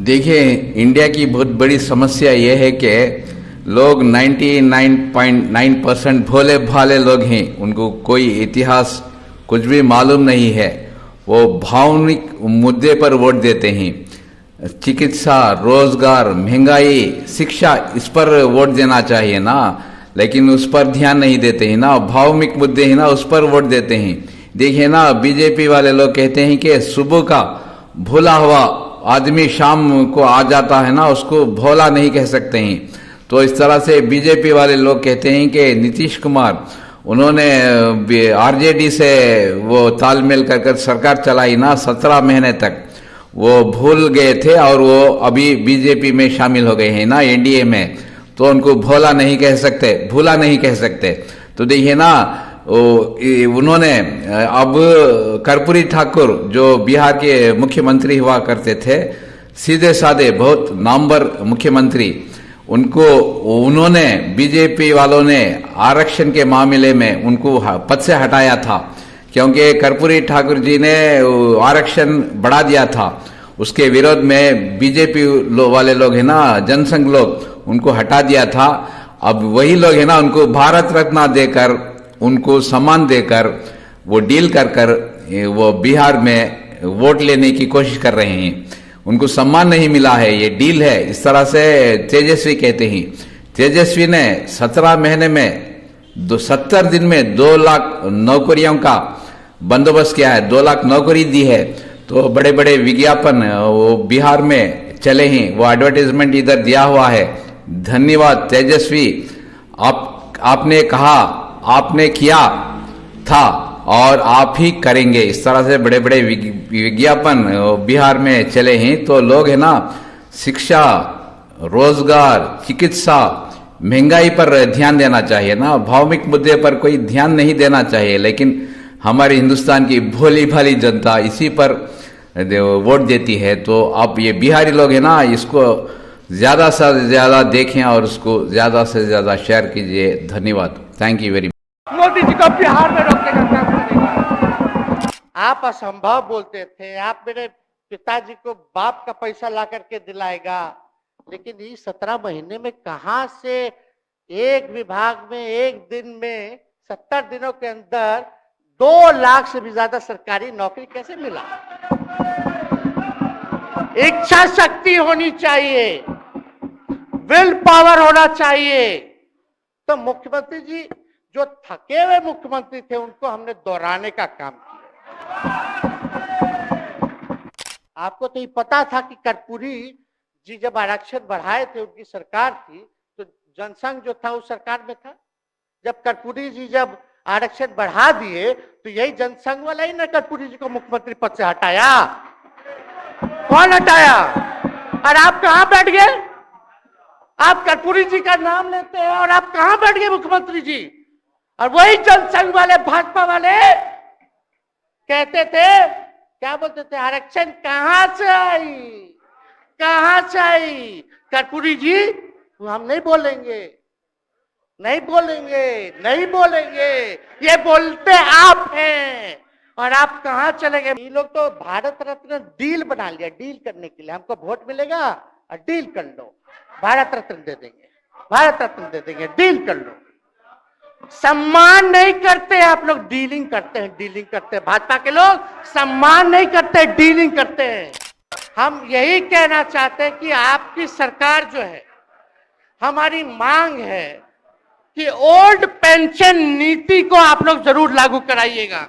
देखिए, इंडिया की बहुत बड़ी समस्या यह है कि लोग 99.9% भोले भाले लोग हैं। उनको कोई इतिहास कुछ भी मालूम नहीं है। वो भावनिक मुद्दे पर वोट देते हैं। चिकित्सा, रोजगार, महंगाई, शिक्षा, इस पर वोट देना चाहिए ना, लेकिन उस पर ध्यान नहीं देते हैं ना। भावनिक मुद्दे हैं ना, उस पर वोट देते हैं। देखिए ना, बीजेपी वाले लोग कहते हैं कि सुबह का भूला हुआ आदमी शाम को आ जाता है ना, उसको भोला नहीं कह सकते हैं। तो इस तरह से बीजेपी वाले लोग कहते हैं कि नीतीश कुमार, उन्होंने आरजेडी से वो तालमेल कर सरकार चलाई ना 17 महीने तक, वो भूल गए थे और वो अभी बीजेपी में शामिल हो गए हैं ना, एनडीए में। तो उनको भोला नहीं कह सकते, भूला नहीं कह सकते। तो देखिए ना, उन्होंने अब कर्पूरी ठाकुर जो बिहार के मुख्यमंत्री हुआ करते थे, सीधे साधे बहुत नामवर मुख्यमंत्री, उन्होंने बीजेपी वालों ने आरक्षण के मामले में उनको पद से हटाया था, क्योंकि कर्पूरी ठाकुर जी ने आरक्षण बढ़ा दिया था। उसके विरोध में बीजेपी वाले लोग है ना, जनसंघ लोग, उनको हटा दिया था। अब वही लोग है ना, उनको भारत रत्न देकर, उनको सम्मान देकर, वो डील कर वो बिहार में वोट लेने की कोशिश कर रहे हैं। उनको सम्मान नहीं मिला है, ये डील है। इस तरह से तेजस्वी कहते हैं। तेजस्वी ने 17 महीने में 70 दिन में 2 लाख नौकरियों का बंदोबस्त किया है, 2 लाख नौकरी दी है। तो बड़े बड़े विज्ञापन वो बिहार में चले हैं, वो एडवर्टाइजमेंट इधर दिया हुआ है। धन्यवाद तेजस्वी, आपने कहा, आपने किया था और आप ही करेंगे। इस तरह से बड़े बड़े विज्ञापन बिहार में चले हैं। तो लोग है ना, शिक्षा, रोजगार, चिकित्सा, महंगाई पर ध्यान देना चाहिए ना, भावनिक मुद्दे पर कोई ध्यान नहीं देना चाहिए। लेकिन हमारे हिंदुस्तान की भोली भाली जनता इसी पर वोट देती है। तो अब ये बिहारी लोग है ना, इसको ज्यादा से ज्यादा देखें और उसको ज्यादा से ज्यादा शेयर कीजिए। धन्यवाद, thank you very much. Modi ji को बिहार में रोकने का काम करेगा। आप असंभव बोलते थे, आप मेरे पिताजी को बाप का पैसा ला करके दिलाएगा, लेकिन ये 17 महीने में कहां से एक विभाग में एक दिन में 70 दिनों के अंदर 2 लाख से भी ज्यादा सरकारी नौकरी कैसे मिला? इच्छा शक्ति होनी चाहिए, विल पावर होना चाहिए। तो मुख्यमंत्री जी जो थके हुए मुख्यमंत्री थे, उनको हमने दोहराने का काम किया। आपको तो ये पता था कि कर्पूरी जी जब आरक्षण बढ़ाए थे, उनकी सरकार थी, तो जनसंघ जो था उस सरकार में था। जब कर्पूरी जी जब आरक्षण बढ़ा दिए, तो यही जनसंघ वाला ही ना कर्पूरी जी को मुख्यमंत्री पद से हटाया। कौन हटाया? और आप कहां बैठ गए? आप कर्पूरी जी का नाम लेते हैं और आप कहां बैठ गए मुख्यमंत्री जी? और वही जनसंघ वाले, भाजपा वाले कहते थे, क्या बोलते थे, आरक्षण कहां से आई, कहां से आई? कर्पूरी जी, हम नहीं बोलेंगे, नहीं बोलेंगे, नहीं बोलेंगे, ये बोलते आप हैं। और आप कहां चले गए? ये लोग तो भारत रत्न डील बना लिया, डील करने के लिए। हमको वोट मिलेगा और डील कर लो, भारत रत्न दे देंगे, भारत रत्न दे देंगे, डील कर लो। सम्मान नहीं करते आप लोग, डीलिंग करते हैं, डीलिंग करते हैं। भाजपा के लोग सम्मान नहीं करते, डीलिंग करते हैं। हम यही कहना चाहते हैं कि आपकी सरकार जो है, हमारी मांग है कि ओल्ड पेंशन नीति को आप लोग जरूर लागू कराइएगा।